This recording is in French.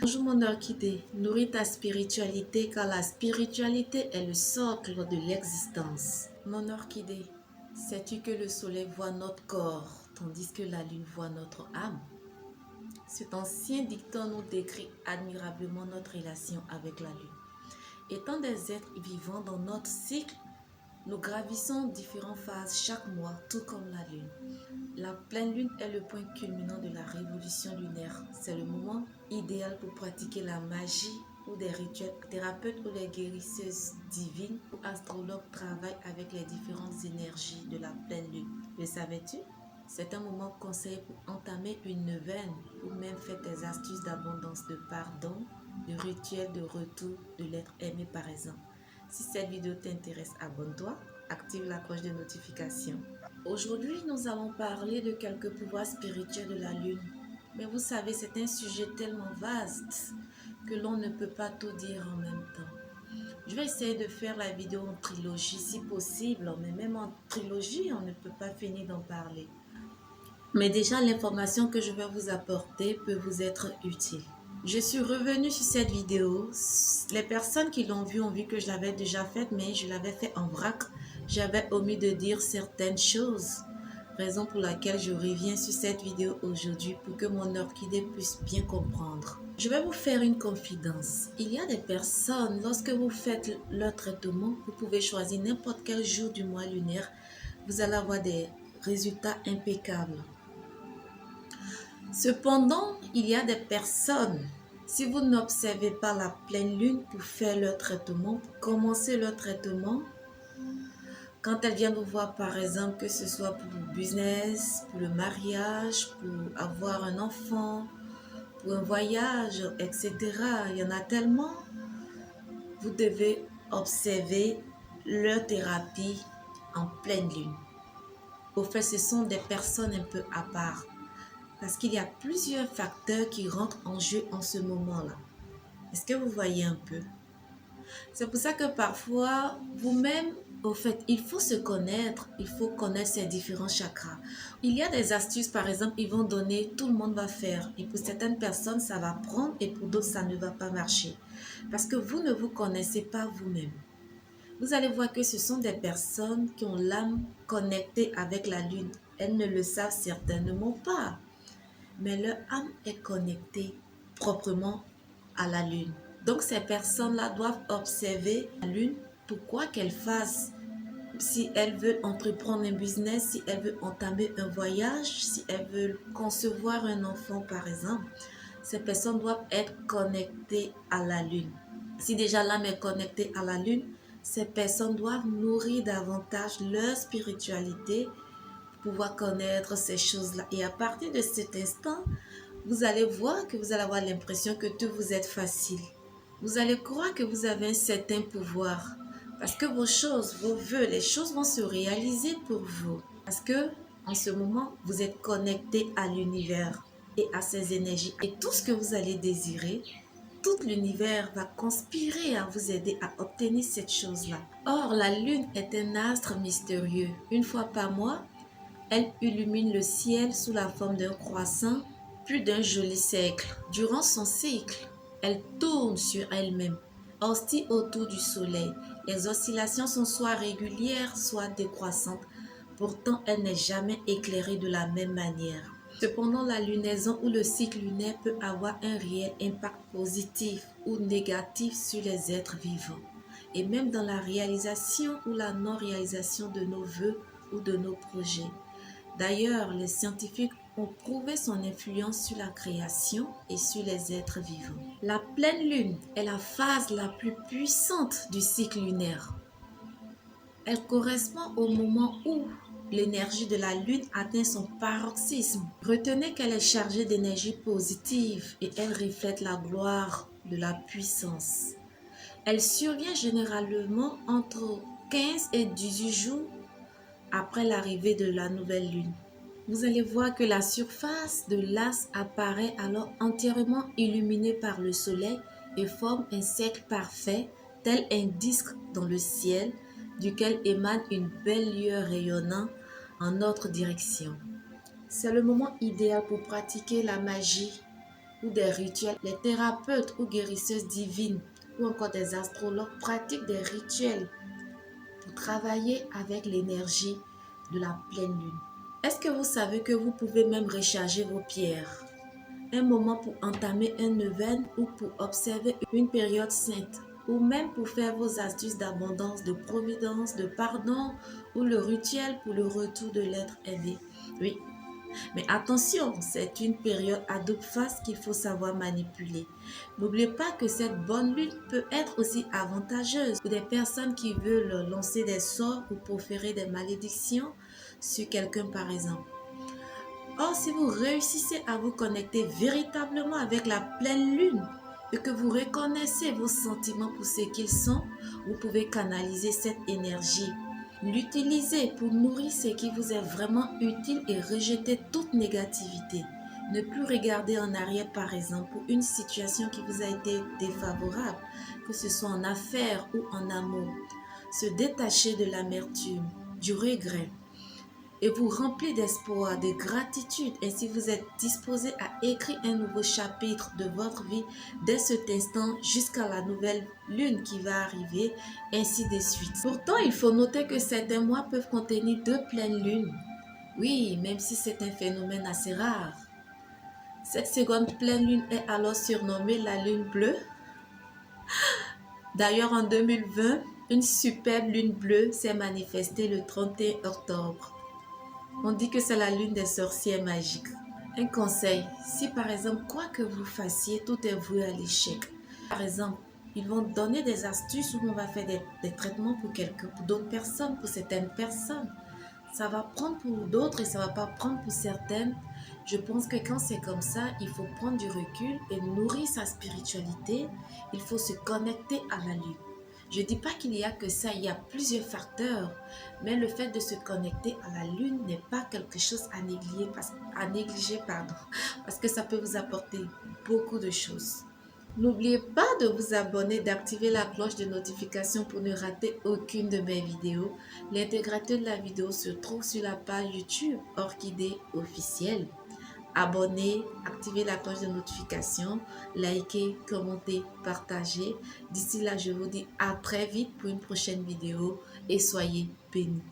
Bonjour mon orchidée, nourris ta spiritualité car la spiritualité est le socle de l'existence. Mon orchidée, sais-tu que le soleil voit notre corps tandis que la lune voit notre âme? Cet ancien dicton nous décrit admirablement notre relation avec la lune. Étant des êtres vivants dans notre cycle, nous gravissons différentes phases chaque mois, tout comme la lune. La pleine lune est le point culminant de la révolution lunaire. C'est le moment idéal pour pratiquer la magie ou des rituels. Thérapeutes ou les guérisseuses divines ou astrologues travaillent avec les différentes énergies de la pleine lune. Le savais-tu? C'est un moment conseillé pour entamer une neuvaine ou même faire des astuces d'abondance, de pardon, de rituels de retour de l'être aimé par exemple. Si cette vidéo t'intéresse, abonne-toi, active la cloche de notification. Aujourd'hui, nous allons parler de quelques pouvoirs spirituels de la Lune. Mais vous savez, c'est un sujet tellement vaste que l'on ne peut pas tout dire en même temps. Je vais essayer de faire la vidéo en trilogie si possible, mais même en trilogie, on ne peut pas finir d'en parler. Mais déjà, l'information que je vais vous apporter peut vous être utile. Je suis revenue sur cette vidéo. Les personnes qui l'ont vue ont vu que je l'avais déjà faite, mais je l'avais fait en vrac. J'avais omis de dire certaines choses. Raison pour laquelle je reviens sur cette vidéo aujourd'hui pour que mon orchidée puisse bien comprendre. Je vais vous faire une confidence. Il y a des personnes, lorsque vous faites leur traitement, vous pouvez choisir n'importe quel jour du mois lunaire. Vous allez avoir des résultats impeccables. Cependant, il y a des personnes, si vous n'observez pas la pleine lune pour faire leur traitement, pour commencer leur traitement, quand elles viennent vous voir par exemple, que ce soit pour le business, pour le mariage, pour avoir un enfant, pour un voyage, etc. Il y en a tellement. Vous devez observer leur thérapie en pleine lune. Au fait, ce sont des personnes un peu à part. Parce qu'il y a plusieurs facteurs qui rentrent en jeu en ce moment-là. Est-ce que vous voyez un peu? C'est pour ça que parfois, vous-même, au fait, il faut se connaître, il faut connaître ses différents chakras. Il y a des astuces, par exemple, ils vont donner, tout le monde va faire. Et pour certaines personnes, ça va prendre et pour d'autres, ça ne va pas marcher. Parce que vous ne vous connaissez pas vous-même. Vous allez voir que ce sont des personnes qui ont l'âme connectée avec la lune. Elles ne le savent certainement pas, mais leur âme est connectée proprement à la lune. Donc ces personnes-là doivent observer la lune pour quoi qu'elle fasse. Si elles veulent entreprendre un business, si elles veulent entamer un voyage, si elles veulent concevoir un enfant par exemple, ces personnes doivent être connectées à la lune. Si déjà l'âme est connectée à la lune, ces personnes doivent nourrir davantage leur spiritualité pour pouvoir connaître ces choses-là. Et à partir de cet instant, vous allez voir que vous allez avoir l'impression que tout vous est facile. Vous allez croire que vous avez un certain pouvoir. Parce que vos choses, vos vœux, les choses vont se réaliser pour vous. Parce que en ce moment, vous êtes connecté à l'univers et à ses énergies. Et tout ce que vous allez désirer, tout l'univers va conspirer à vous aider à obtenir cette chose-là. Or, la lune est un astre mystérieux. Une fois par mois, elle illumine le ciel sous la forme d'un croissant, puis d'un joli cercle. Durant son cycle, elle tourne sur elle-même, oscille autour du soleil. Les oscillations sont soit régulières, soit décroissantes. Pourtant, elle n'est jamais éclairée de la même manière. Cependant, la lunaison ou le cycle lunaire peut avoir un réel impact positif ou négatif sur les êtres vivants, et même dans la réalisation ou la non-réalisation de nos vœux ou de nos projets. D'ailleurs, les scientifiques ont prouvé son influence sur la création et sur les êtres vivants. La pleine lune est la phase la plus puissante du cycle lunaire. Elle correspond au moment où l'énergie de la lune atteint son paroxysme. Retenez qu'elle est chargée d'énergie positive et elle reflète la gloire de la puissance. Elle survient généralement entre 15 et 18 jours après l'arrivée de la nouvelle lune. Vous allez voir que la surface de l'astre apparaît alors entièrement illuminée par le soleil et forme un cercle parfait, tel un disque dans le ciel, duquel émane une belle lueur rayonnant en notre direction. C'est le moment idéal pour pratiquer la magie ou des rituels. Les thérapeutes ou guérisseuses divines ou encore des astrologues pratiquent des rituels pour travailler avec l'énergie de la pleine lune. Est-ce que vous savez que vous pouvez même recharger vos pierres? Un moment pour entamer un neuvaine ou pour observer une période sainte ou même pour faire vos astuces d'abondance, de providence, de pardon ou le rituel pour le retour de l'être aimé. Oui, mais attention, c'est une période à double face qu'il faut savoir manipuler. N'oubliez pas que cette bonne lune peut être aussi avantageuse pour des personnes qui veulent lancer des sorts ou proférer des malédictions sur quelqu'un par exemple. Or, si vous réussissez à vous connecter véritablement avec la pleine lune et que vous reconnaissez vos sentiments pour ce qu'ils sont, vous pouvez canaliser cette énergie, l'utiliser pour nourrir ce qui vous est vraiment utile et rejeter toute négativité. Ne plus regarder en arrière, par exemple, pour une situation qui vous a été défavorable, que ce soit en affaires ou en amour. Se détacher de l'amertume, du regret et vous remplir d'espoir, de gratitude. Ainsi, vous êtes disposé à écrire un nouveau chapitre de votre vie dès cet instant jusqu'à la nouvelle lune qui va arriver, ainsi de suite. Pourtant, il faut noter que certains mois peuvent contenir 2 pleines lunes. Oui, même si c'est un phénomène assez rare. Cette seconde pleine lune est alors surnommée la lune bleue. D'ailleurs, en 2020, une superbe lune bleue s'est manifestée le 31 octobre. On dit que c'est la lune des sorcières magiques. Un conseil, si par exemple, quoi que vous fassiez, tout est voué à l'échec. Par exemple, ils vont donner des astuces où on va faire des traitements pour d'autres personnes, pour certaines personnes. Ça va prendre pour d'autres et ça va pas prendre pour certaines. Je pense que quand c'est comme ça, il faut prendre du recul et nourrir sa spiritualité. Il faut se connecter à la lune. Je ne dis pas qu'il y a que ça, il y a plusieurs facteurs, mais le fait de se connecter à la lune n'est pas quelque chose à négliger, parce que ça peut vous apporter beaucoup de choses. N'oubliez pas de vous abonner, d'activer la cloche de notification pour ne rater aucune de mes vidéos. L'intégralité de la vidéo se trouve sur la page YouTube Orchidée officielle. Abonnez, activez la cloche de notification, likez, commentez, partagez. D'ici là, je vous dis à très vite pour une prochaine vidéo et soyez bénis.